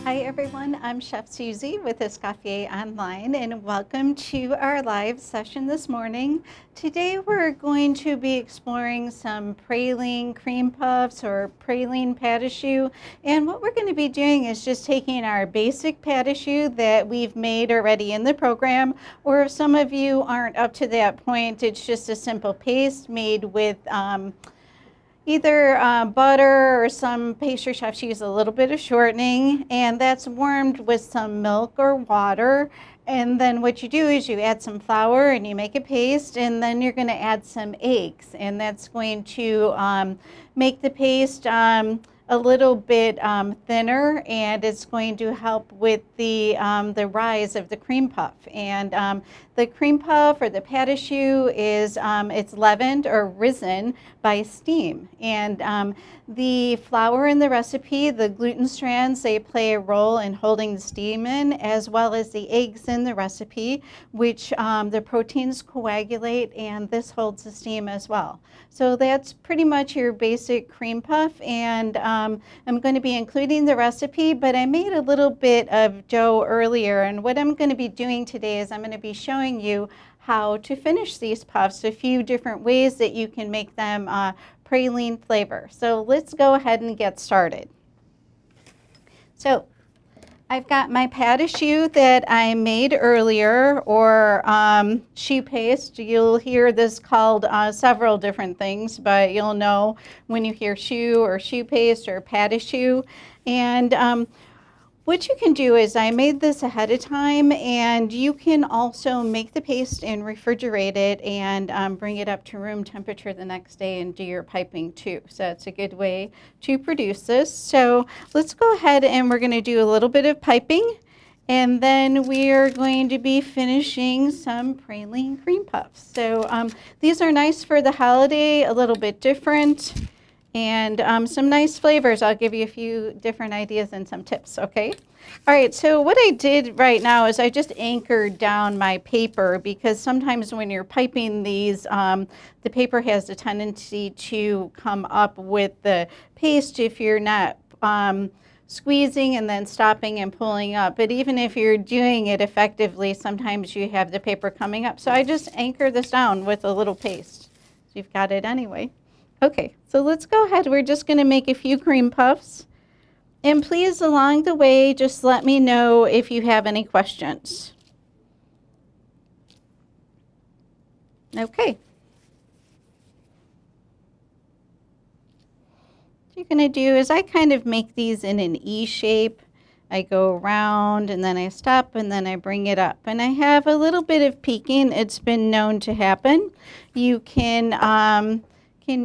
Hi everyone, I'm Chef Susie with Escoffier Online and welcome to our live session this morning. Today we're going to be exploring some praline cream puffs or praline pâte à choux, and what we're going to be doing is just taking our basic pâte à choux that we've made already in the program, or if some of you aren't up to that point, it's just a simple paste made with either butter, or some pastry chefs use a little bit of shortening, and that's warmed with some milk or water. And then what you do is you add some flour and you make a paste, and then you're going to add some eggs, and that's going to make the paste a little bit thinner, and it's going to help with the rise of the cream puff. And the cream puff or the pâte à choux is it's leavened or risen by steam. And the flour in the recipe, the gluten strands, they play a role in holding the steam in, as well as the eggs in the recipe, which the proteins coagulate, and this holds the steam as well. So that's pretty much your basic cream puff, and I'm going to be including the recipe, but I made a little bit of dough earlier, and what I'm going to be doing today is I'm going to be showing you how to finish these puffs, a few different ways that you can make them praline flavor. So let's go ahead and get started. So I've got my pâte à choux that I made earlier, or choux paste. You'll hear this called several different things, but you'll know when you hear choux or choux paste or pâte à choux. And what you can do is I made this ahead of time, and you can also make the paste and refrigerate it and bring it up to room temperature the next day and do your piping too. So it's a good way to produce this. So let's go ahead and we're going to do a little bit of piping, and then we are going to be finishing some praline cream puffs. So these are nice for the holiday, a little bit different. And some nice flavors. I'll give you a few different ideas and some tips, okay? All right, so what I did right now is I just anchored down my paper, because sometimes when you're piping these, the paper has a tendency to come up with the paste if you're not squeezing and then stopping and pulling up. But even if you're doing it effectively, sometimes you have the paper coming up. So I just anchor this down with a little paste. So you've got it anyway. Okay, so let's go ahead. We're just going to make a few cream puffs. And please, along the way, just let me know if you have any questions. Okay. What you're going to do is I kind of make these in an E shape. I go around, and then I stop, and then I bring it up. And I have a little bit of peeking. It's been known to happen. You can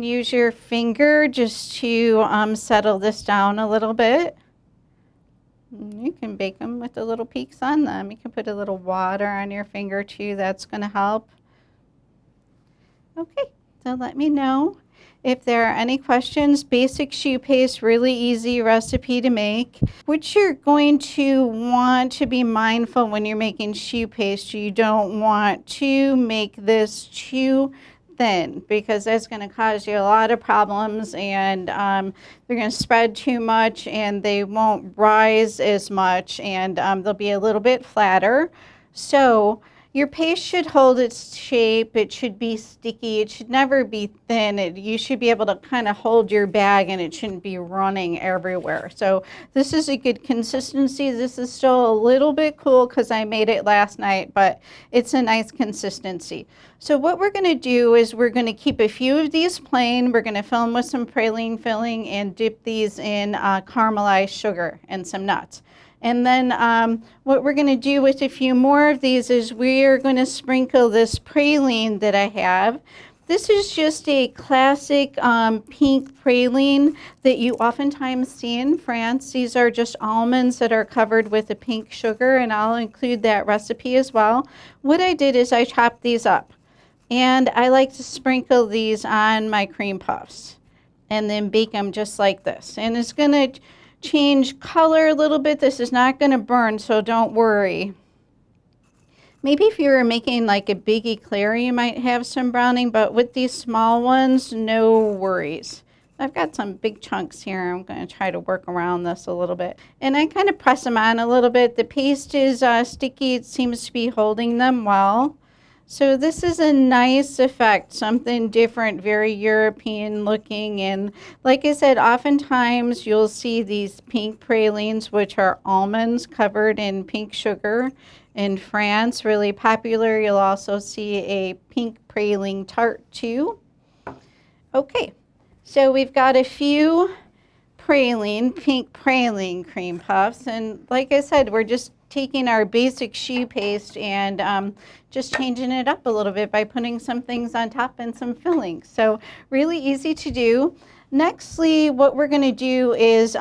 use your finger just to settle this down a little bit. You can bake them with the little peaks on them. You can put a little water on your finger too. That's going to help. Okay, so let me know if there are any questions. Basic choux paste, really easy recipe to make. What you're going to want to be mindful when you're making choux paste, you don't want to make this too thin, because that's going to cause you a lot of problems, and they're going to spread too much, and they won't rise as much, and they'll be a little bit flatter. So your paste should hold its shape. It should be sticky. It should never be thin. You should be able to kind of hold your bag, and it shouldn't be running everywhere. So this is a good consistency. This is still a little bit cool because I made it last night, but it's a nice consistency. So what we're going to do is we're going to keep a few of these plain. We're going to fill them with some praline filling and dip these in caramelized sugar and some nuts. And then what we're going to do with a few more of these is we are going to sprinkle this praline that I have. This is just a classic pink praline that you oftentimes see in France. These are just almonds that are covered with a pink sugar, and I'll include that recipe as well. What I did is I chopped these up, and I like to sprinkle these on my cream puffs and then bake them just like this. And it's going to change color a little bit. This is not going to burn, so don't worry. Maybe if you were making like a big eclair, you might have some browning, but with these small ones, no worries. I've got some big chunks here. I'm going to try to work around this a little bit. And I kind of press them on a little bit. The paste is sticky. It seems to be holding them well. So this is a nice effect, something different, very European looking. And like I said, oftentimes you'll see these pink pralines, which are almonds covered in pink sugar. In France, really popular. You'll also see a pink praline tart too. Okay. So we've got a few pink praline cream puffs, and like I said, we're just taking our basic choux paste and just changing it up a little bit by putting some things on top and some fillings. So really easy to do. Nextly, what we're going to do is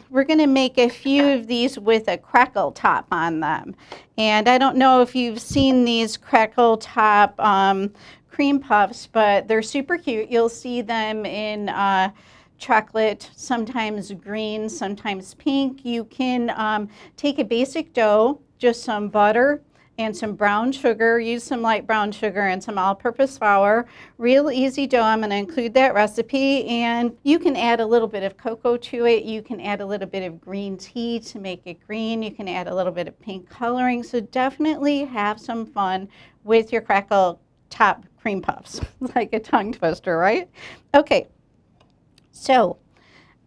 we're going to make a few of these with a crackle top on them. And I don't know if you've seen these crackle top cream puffs, but they're super cute. You'll see them in chocolate, sometimes green, sometimes pink. You can take a basic dough, just some butter and some brown sugar. Use some light brown sugar and some all-purpose flour. Real easy dough. I'm going to include that recipe, and you can add a little bit of cocoa to it. You can add a little bit of green tea to make it green. You can add a little bit of pink coloring. So definitely have some fun with your crackle top cream puffs. Like a tongue twister, right? Okay, so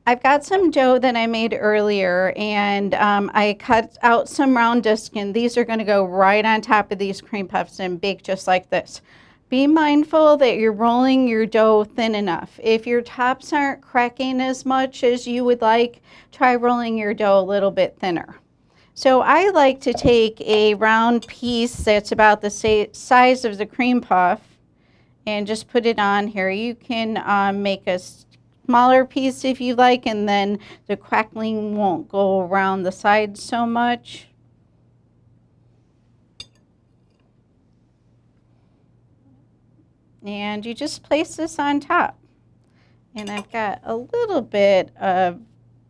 I've got some dough that I made earlier, and I cut out some round discs, and these are going to go right on top of these cream puffs and bake just like this. Be mindful that you're rolling your dough thin enough. If your tops aren't cracking as much as you would like, try rolling your dough a little bit thinner. So I like to take a round piece that's about the size of the cream puff and just put it on here. You can make a smaller piece if you like, and then the crackling won't go around the sides so much. And you just place this on top. And I've got a little bit of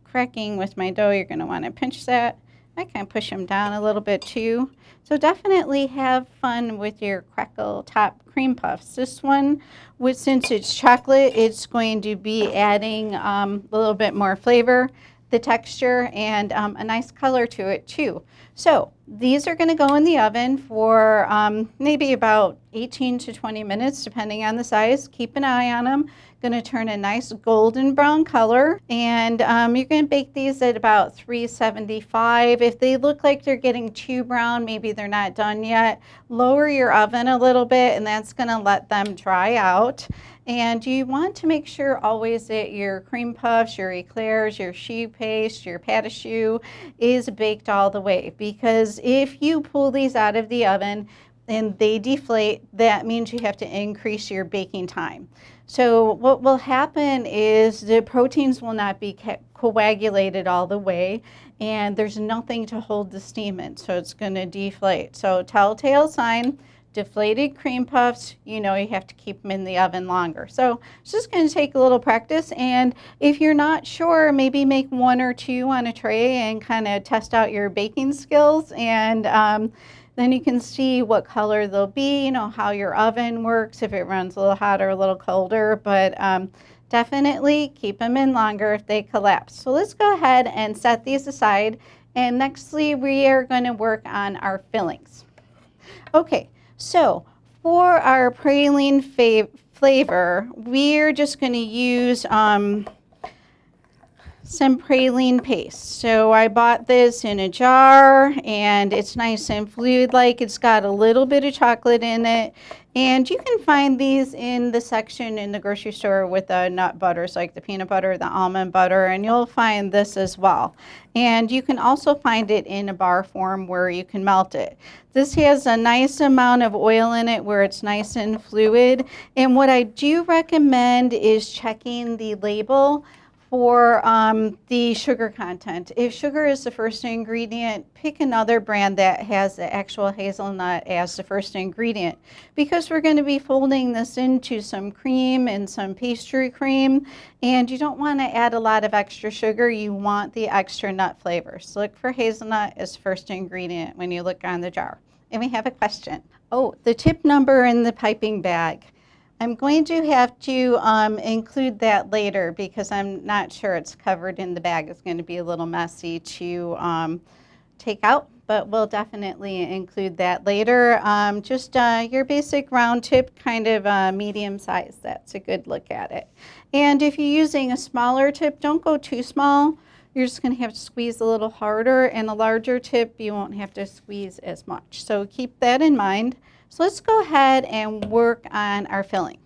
cracking with my dough. You're going to want to pinch that. I can push them down a little bit too. So definitely have fun with your crackle top cream puffs. This one, since it's chocolate, it's going to be adding a little bit more flavor, the texture, and a nice color to it too. So these are going to go in the oven for maybe about 18 to 20 minutes, depending on the size. Keep an eye on them. Going to turn a nice golden brown color, and you're going to bake these at about 375. If they look like they're getting too brown, maybe they're not done yet, lower your oven a little bit, and that's going to let them dry out. And you want to make sure always that your cream puffs, your eclairs, your choux paste, your pâte à choux is baked all the way, because if you pull these out of the oven and they deflate, that means you have to increase your baking time. So what will happen is the proteins will not be coagulated all the way, and there's nothing to hold the steam in, so it's going to deflate. So telltale sign, deflated cream puffs, you know you have to keep them in the oven longer. So it's just going to take a little practice, and if you're not sure, maybe make one or two on a tray and kind of test out your baking skills, and then you can see what color they'll be, you know, how your oven works, if it runs a little hot or a little colder, but definitely keep them in longer if they collapse. So let's go ahead and set these aside, and nextly we are going to work on our fillings. Okay, so for our praline flavor, we're just going to use some praline paste. So I bought this in a jar, and it's nice and fluid-like. It's got a little bit of chocolate in it, and you can find these in the section in the grocery store with the nut butters, like the peanut butter, the almond butter, and you'll find this as well. And you can also find it in a bar form where you can melt it. This has a nice amount of oil in it where it's nice and fluid, and what I do recommend is checking the label for the sugar content. If sugar is the first ingredient, pick another brand that has the actual hazelnut as the first ingredient, because we're going to be folding this into some cream and some pastry cream, and you don't want to add a lot of extra sugar. You want the extra nut flavors. So look for hazelnut as first ingredient when you look on the jar. And we have a question. Oh, the tip number in the piping bag. I'm going to have to include that later because I'm not sure it's covered in the bag. It's going to be a little messy to take out, but we'll definitely include that later. Just your basic round tip, kind of medium size. That's a good look at it. And if you're using a smaller tip, don't go too small. You're just going to have to squeeze a little harder, and a larger tip, you won't have to squeeze as much. So keep that in mind. So let's go ahead and work on our filling.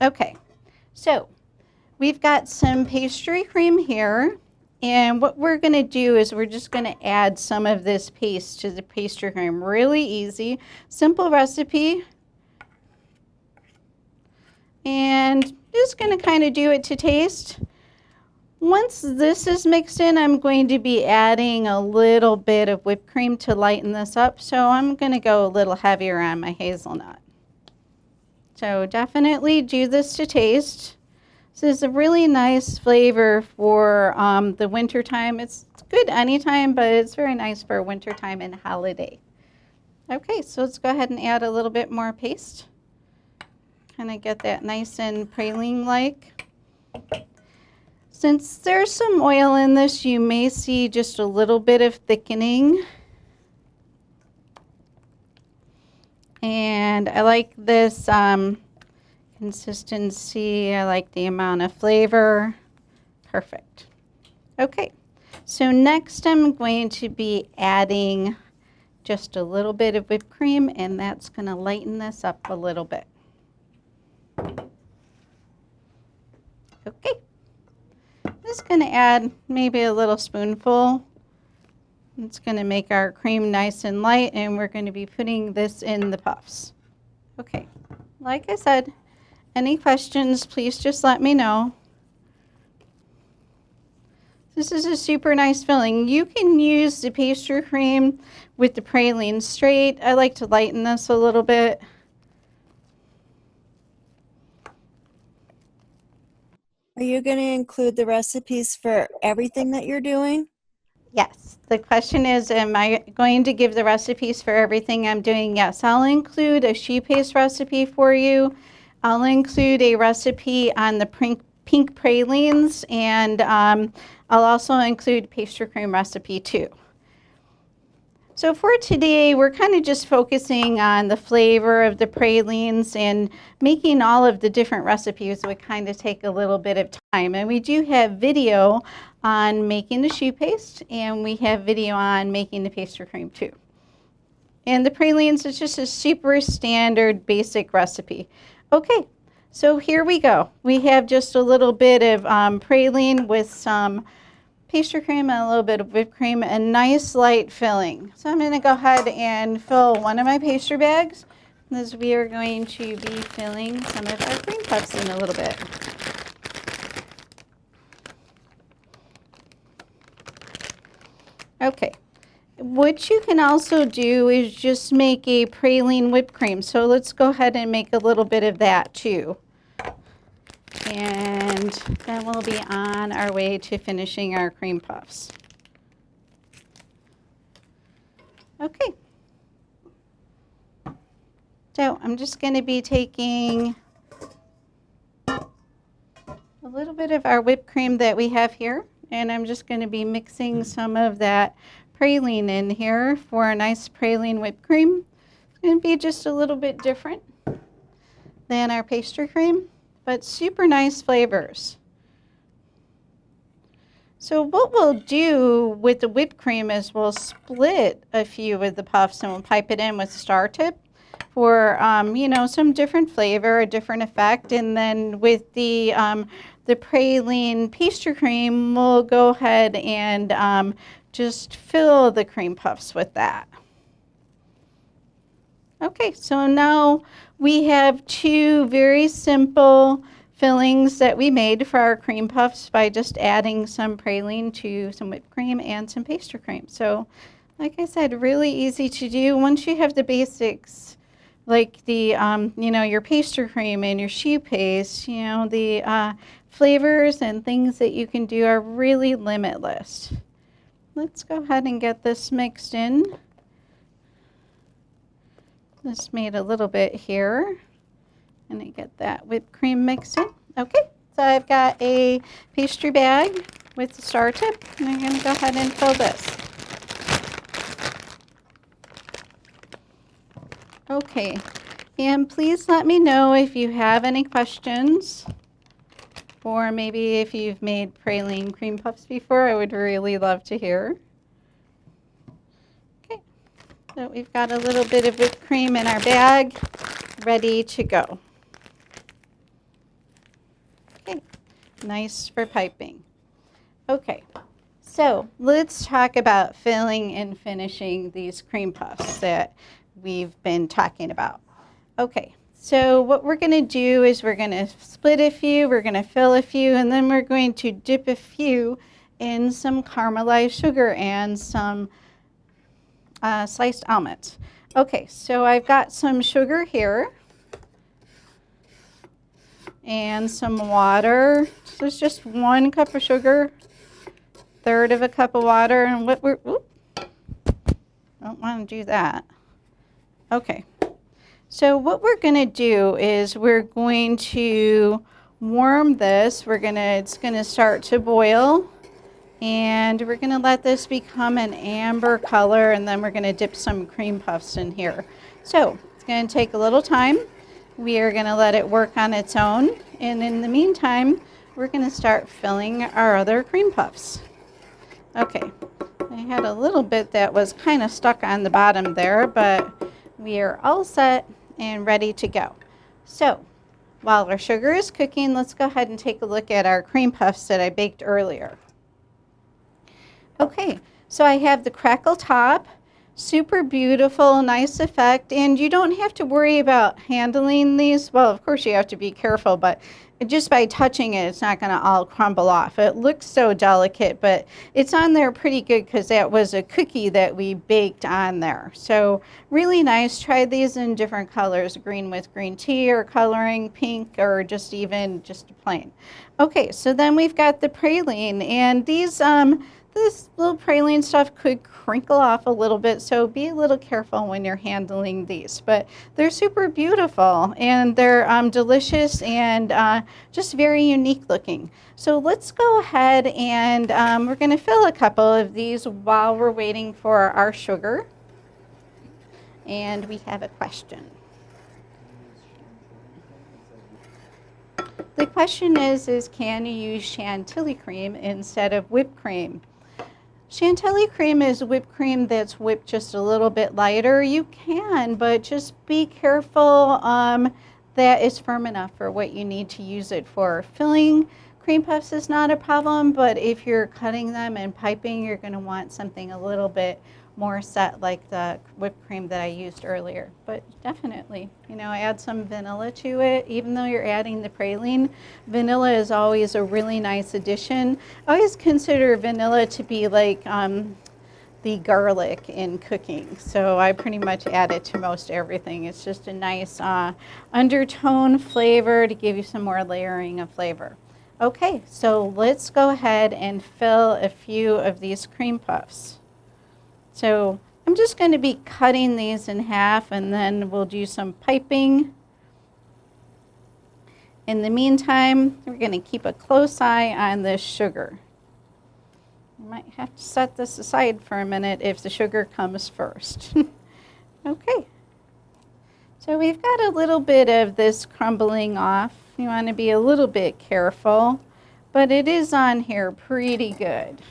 Okay, so we've got some pastry cream here, and what we're going to do is we're just going to add some of this paste to the pastry cream. Really easy, simple recipe, and just going to kind of do it to taste. Once this is mixed in, I'm going to be adding a little bit of whipped cream to lighten this up, so I'm going to go a little heavier on my hazelnut. So definitely do this to taste. This is a really nice flavor for the winter time. It's good anytime, but it's very nice for winter time and holiday. Okay, so let's go ahead and add a little bit more paste. Kind of get that nice and praline-like. Since there's some oil in this, you may see just a little bit of thickening. And I like this consistency. I like the amount of flavor. Perfect. Okay, so next I'm going to be adding just a little bit of whipped cream, and that's going to lighten this up a little bit. Okay. Just going to add maybe a little spoonful. It's going to make our cream nice and light, and we're going to be putting this in the puffs. Okay, like I said, any questions, please just let me know. This is a super nice filling. You can use the pastry cream with the praline straight. I like to lighten this a little bit. Are you going to include the recipes for everything that you're doing? Yes. The question is, am I going to give the recipes for everything I'm doing? Yes. I'll include a choux paste recipe for you. I'll include a recipe on the pink pralines, and I'll also include pastry cream recipe too. So for today, we're kind of just focusing on the flavor of the pralines, and making all of the different recipes would kind of take a little bit of time. And we do have video on making the choux paste, and we have video on making the pastry cream too. And the pralines is just a super standard basic recipe. Okay, so here we go. We have just a little bit of praline with some pastry cream and a little bit of whipped cream, a nice light filling. So I'm going to go ahead and fill one of my pastry bags, as we are going to be filling some of our cream puffs in a little bit. Okay, what you can also do is just make a praline whipped cream. So let's go ahead and make a little bit of that too. And then we'll be on our way to finishing our cream puffs. Okay. So I'm just going to be taking a little bit of our whipped cream that we have here, and I'm just going to be mixing some of that praline in here for a nice praline whipped cream. It's going to be just a little bit different than our pastry cream, but super nice flavors. So what we'll do with the whipped cream is we'll split a few of the puffs and we'll pipe it in with star tip for you know, some different flavor, a different effect. And then with the praline pastry cream, we'll go ahead and just fill the cream puffs with that. Okay, so now we have two very simple fillings that we made for our cream puffs by just adding some praline to some whipped cream and some pastry cream. So like I said, really easy to do. Once you have the basics, like the, you know, your pastry cream and your choux paste, you know, the flavors and things that you can do are really limitless. Let's go ahead and get this mixed in. Just made a little bit here. And I get that whipped cream mixed in. Okay, so I've got a pastry bag with the star tip, and I'm going to go ahead and fill this. Okay, and please let me know if you have any questions, or maybe if you've made praline cream puffs before. I would really love to hear. Okay, so we've got a little bit of whipped cream in our bag, ready to go. Okay, nice for piping. Okay, so let's talk about filling and finishing these cream puffs that we've been talking about. Okay, so what we're going to do is we're going to split a few, we're going to fill a few, and then we're going to dip a few in some caramelized sugar and some sliced almonds. Okay, so I've got some sugar here and some water. So it's just 1 cup of sugar, 1/3 of a cup of water, and what we're, don't want to do that. Okay, so what we're going to do is we're going to warm this. It's going to start to boil, and we're going to let this become an amber color, and then we're going to dip some cream puffs in here. So it's going to take a little time. We are going to let it work on its own, and in the meantime, we're going to start filling our other cream puffs. Okay, I had a little bit that was kind of stuck on the bottom there, but we are all set and ready to go. So while our sugar is cooking, let's go ahead and take a look at our cream puffs that I baked earlier. Okay, so I have the Crackle top, super beautiful, nice effect, and you don't have to worry about handling these. Well, of course you have to be careful, but just by touching it, it's not going to all crumble off. It looks so delicate, but it's on there pretty good because that was a cookie that we baked on there. So really nice. Try these in different colors, green with green tea or coloring, pink, or just plain. Okay, so then we've got the praline, and these this little praline stuff could crinkle off a little bit, so be a little careful when you're handling these. But they're super beautiful, and they're delicious and just very unique looking. So let's go ahead and we're going to fill a couple of these while we're waiting for our sugar. And we have a question. The question is can you use chantilly cream instead of whipped cream? Chantilly cream is whipped cream that's whipped just a little bit lighter. You can, but just be careful that it's firm enough for what you need to use it for. Filling cream puffs is not a problem, but if you're cutting them and piping, you're going to want something a little bit more set like the whipped cream that I used earlier. But definitely, add some vanilla to it. Even though you're adding the praline, vanilla is always a really nice addition. I always consider vanilla to be like the garlic in cooking. So I pretty much add it to most everything. It's just a nice undertone flavor to give you some more layering of flavor. Okay, so let's go ahead and fill a few of these cream puffs. So I'm just going to be cutting these in half, and then we'll do some piping. In the meantime, we're going to keep a close eye on this sugar. I might have to set this aside for a minute if the sugar comes first. Okay. So we've got a little bit of this crumbling off. You want to be a little bit careful, but it is on here pretty good.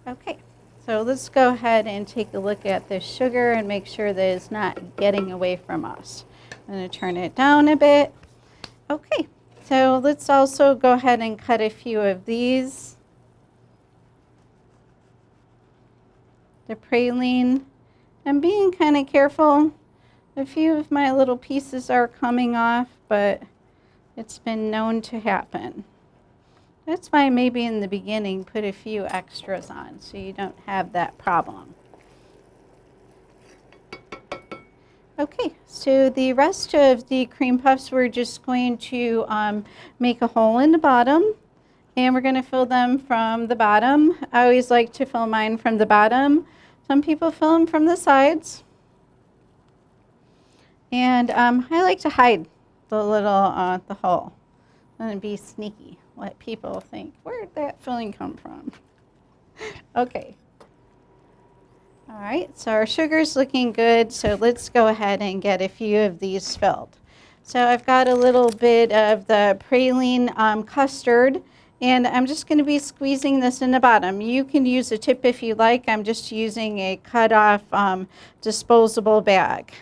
Okay, so let's go ahead and take a look at this sugar and make sure that it's not getting away from us. I'm going to turn it down a bit. Okay, so let's also go ahead and cut a few of these. The praline. I'm being kind of careful. A few of my little pieces are coming off, but it's been known to happen. That's why maybe in the beginning put a few extras on so you don't have that problem. Okay, so the rest of the cream puffs, we're just going to make a hole in the bottom, and we're going to fill them from the bottom. I always like to fill mine from the bottom Some people fill them from the sides. And I like to hide the little, the hole and be sneaky, let people think, where'd that filling come from? Okay. All right, so our sugar's looking good, so let's go ahead and get a few of these filled. So I've got a little bit of the praline custard, and I'm just going to be squeezing this in the bottom. You can use a tip if you like. I'm just using a cut-off disposable bag.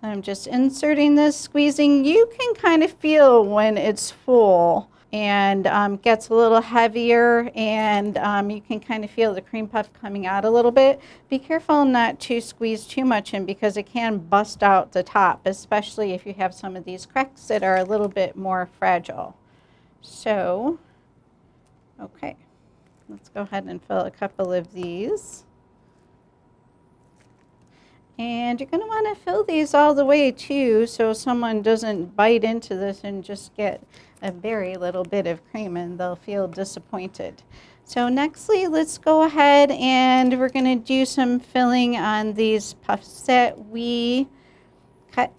I'm just inserting this, squeezing. You can kind of feel when it's full and gets a little heavier, and you can kind of feel the cream puff coming out a little bit. Be careful not to squeeze too much in because it can bust out the top, especially if you have some of these cracks that are a little bit more fragile. So, okay, let's go ahead and fill a couple of these. And you're going to want to fill these all the way too, so someone doesn't bite into this and just get a very little bit of cream and they'll feel disappointed. So nextly, let's go ahead and we're going to do some filling on these puffs that we cut.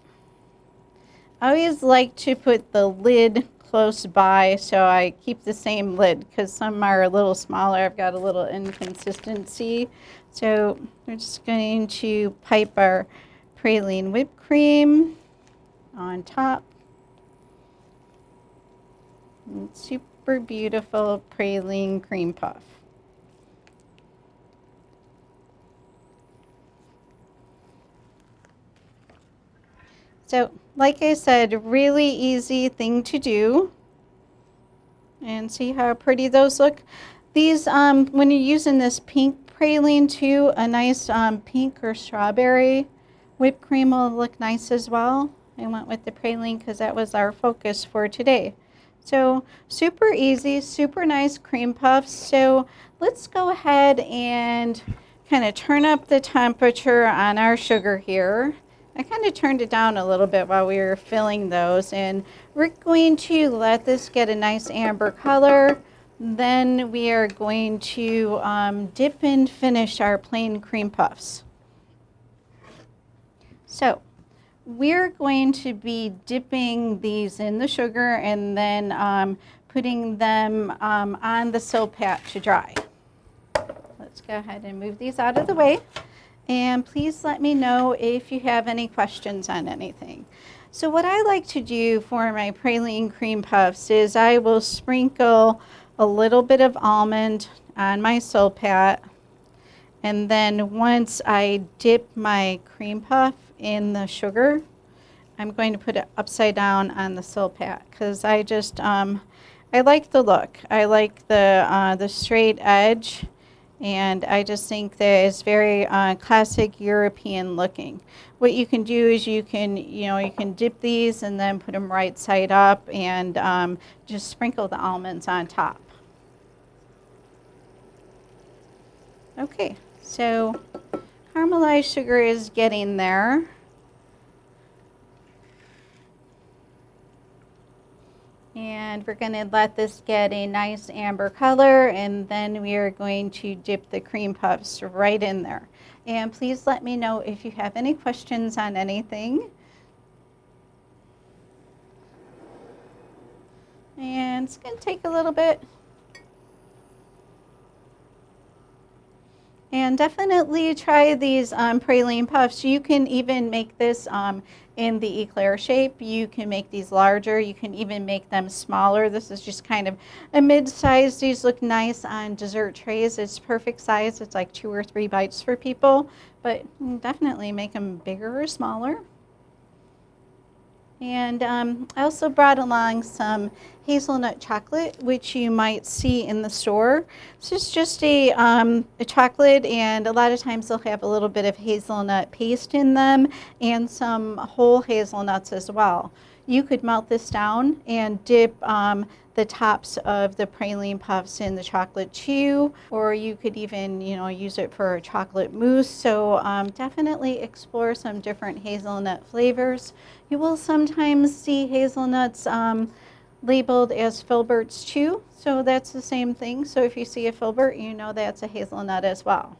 I always like to put the lid close by, so I keep the same lid because some are a little smaller. I've got a little inconsistency. So we're just going to pipe our praline whipped cream on top. And super beautiful praline cream puff. So, like I said, really easy thing to do. And see how pretty those look? These, when you're using this pink praline too, a nice pink or strawberry whipped cream will look nice as well. I went with the praline because that was our focus for today. So super easy, super nice cream puffs. So let's go ahead and kind of turn up the temperature on our sugar here. I kind of turned it down a little bit while we were filling those, and we're going to let this get a nice amber color. Then we are going to dip and finish our plain cream puffs. So we're going to be dipping these in the sugar and then putting them on the silpat to dry. Let's go ahead and move these out of the way. And please let me know if you have any questions on anything. So what I like to do for my praline cream puffs is I will sprinkle a little bit of almond on my silpat. And then once I dip my cream puff in the sugar, I'm going to put it upside down on the silpat because I just, I like the look. I like the straight edge. And I just think that it's very classic European looking. What you can do is you can dip these and then put them right side up and just sprinkle the almonds on top. Okay, so caramelized sugar is getting there. And we're going to let this get a nice amber color, and then we are going to dip the cream puffs right in there. And please let me know if you have any questions on anything. And it's going to take a little bit. And definitely try these praline puffs. You can even make this in the eclair shape. You can make these larger. You can even make them smaller. This is just kind of a mid-size. These look nice on dessert trays. It's perfect size. It's like 2 or 3 bites for people, but definitely make them bigger or smaller. And I also brought along some hazelnut chocolate, which you might see in the store. This is just a chocolate, and a lot of times they'll have a little bit of hazelnut paste in them and some whole hazelnuts as well. You could melt this down and dip the tops of the praline puffs in the chocolate too, or you could even, use it for a chocolate mousse. So definitely explore some different hazelnut flavors. You will sometimes see hazelnuts labeled as filberts too, so that's the same thing. So if you see a filbert, you know that's a hazelnut as well.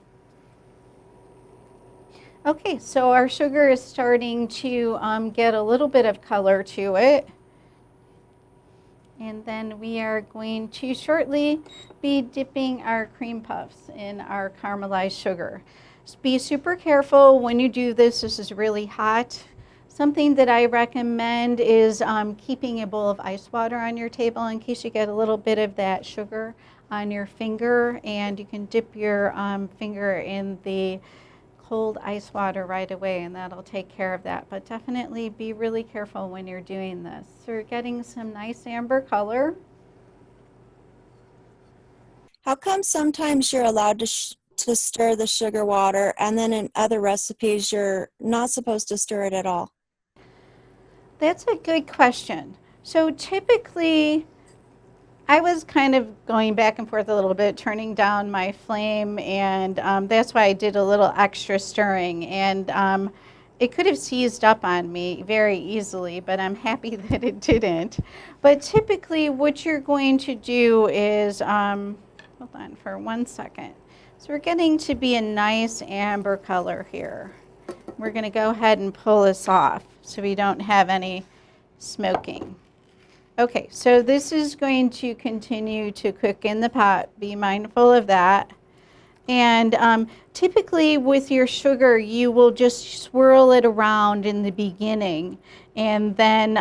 Okay, so our sugar is starting to get a little bit of color to it. And then we are going to shortly be dipping our cream puffs in our caramelized sugar. Just be super careful when you do this. This is really hot. Something that I recommend is keeping a bowl of ice water on your table in case you get a little bit of that sugar on your finger, and you can dip your finger in the cold ice water right away, and that'll take care of that. But definitely be really careful when you're doing this. So we're getting some nice amber color. How come sometimes you're allowed to stir the sugar water, and then in other recipes you're not supposed to stir it at all? That's a good question. So typically, I was kind of going back and forth a little bit, turning down my flame, and that's why I did a little extra stirring. And it could have seized up on me very easily, but I'm happy that it didn't. But typically, what you're going to do is, hold on for 1 second. So we're getting to be a nice amber color here. We're going to go ahead and pull this off so we don't have any smoking. Okay, so this is going to continue to cook in the pot. Be mindful of that. And typically with your sugar, you will just swirl it around in the beginning. And then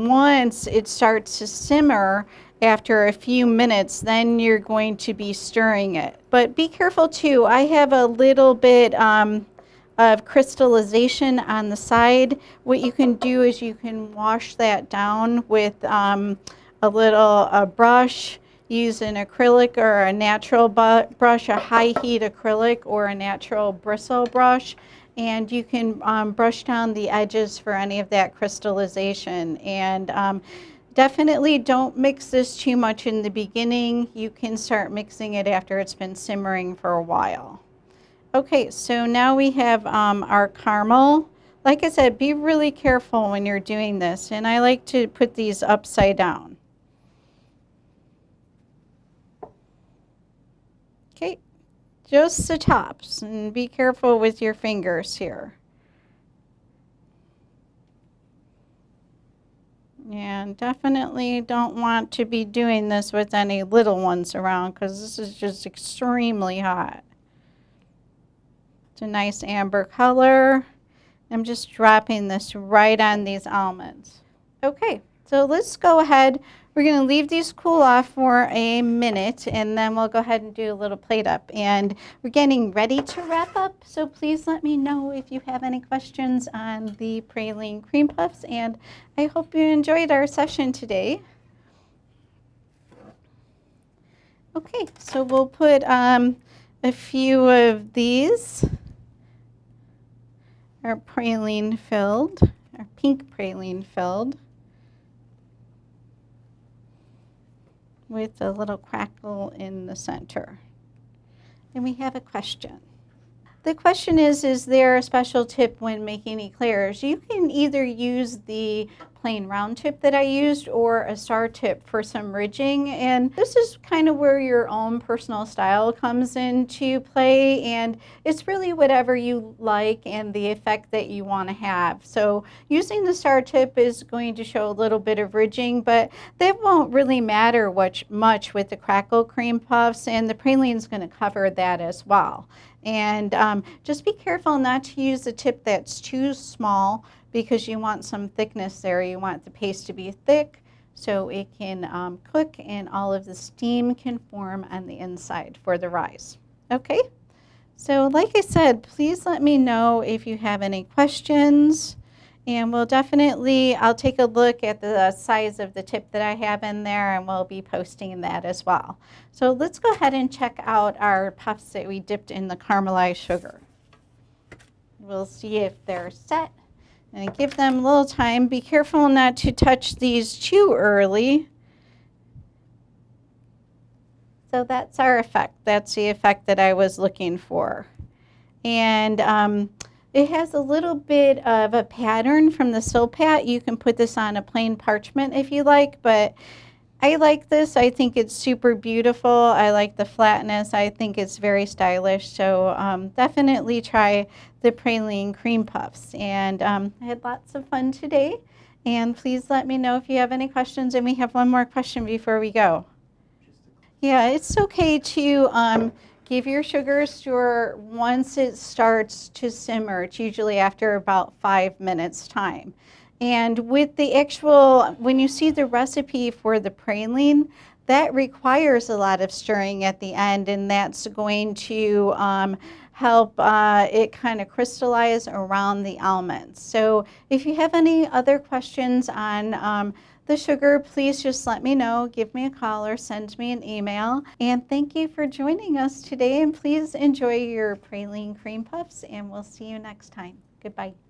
once it starts to simmer, after a few minutes, then you're going to be stirring it. But be careful too. I have a little bit of crystallization on the side. What you can do is you can wash that down with a little brush. Use an acrylic or a natural brush, a high heat acrylic or a natural bristle brush, and you can brush down the edges for any of that crystallization. And definitely don't mix this too much in the beginning. You can start mixing it after it's been simmering for a while. Okay, so now we have our caramel. Like I said, be really careful when you're doing this, and I like to put these upside down. Okay, just the tops, and be careful with your fingers here. And definitely don't want to be doing this with any little ones around because this is just extremely hot. It's a nice amber color. I'm just dropping this right on these almonds. Okay, so let's go ahead. We're going to leave these cool off for a minute, and then we'll go ahead and do a little plate up. And we're getting ready to wrap up, so please let me know if you have any questions on the praline cream puffs, and I hope you enjoyed our session today. Okay, so we'll put a few of these. Our praline filled, our pink praline filled, with a little crackle in the center. And we have a question. The question is there a special tip when making eclairs? You can either use the plain round tip that I used or a star tip for some ridging, and this is kind of where your own personal style comes into play, and it's really whatever you like and the effect that you want to have. So using the star tip is going to show a little bit of ridging, but that won't really matter much with the Crackle cream puffs, and the praline is going to cover that as well. And just be careful not to use a tip that's too small because you want some thickness there. You want the paste to be thick so it can cook and all of the steam can form on the inside for the rise. Okay, so like I said, please let me know if you have any questions. And I'll take a look at the size of the tip that I have in there, and we'll be posting that as well. So let's go ahead and check out our puffs that we dipped in the caramelized sugar. We'll see if they're set, and give them a little time. Be careful not to touch these too early. So that's our effect. That's the effect that I was looking for. And it has a little bit of a pattern from the Silpat. You can put this on a plain parchment if you like, but I like this. I think it's super beautiful. I like the flatness. I think it's very stylish. So definitely try the Praline Cream Puffs. And I had lots of fun today. And please let me know if you have any questions. And we have one more question before we go. Yeah, it's okay to give your sugar a stir once it starts to simmer. It's usually after about 5 minutes time. And with the actual, when you see the recipe for the praline, that requires a lot of stirring at the end, and that's going to help it kind of crystallize around the almonds. So if you have any other questions on the sugar, please just let me know, give me a call or send me an email. And thank you for joining us today, and please enjoy your praline cream puffs, and we'll see you next time. Goodbye.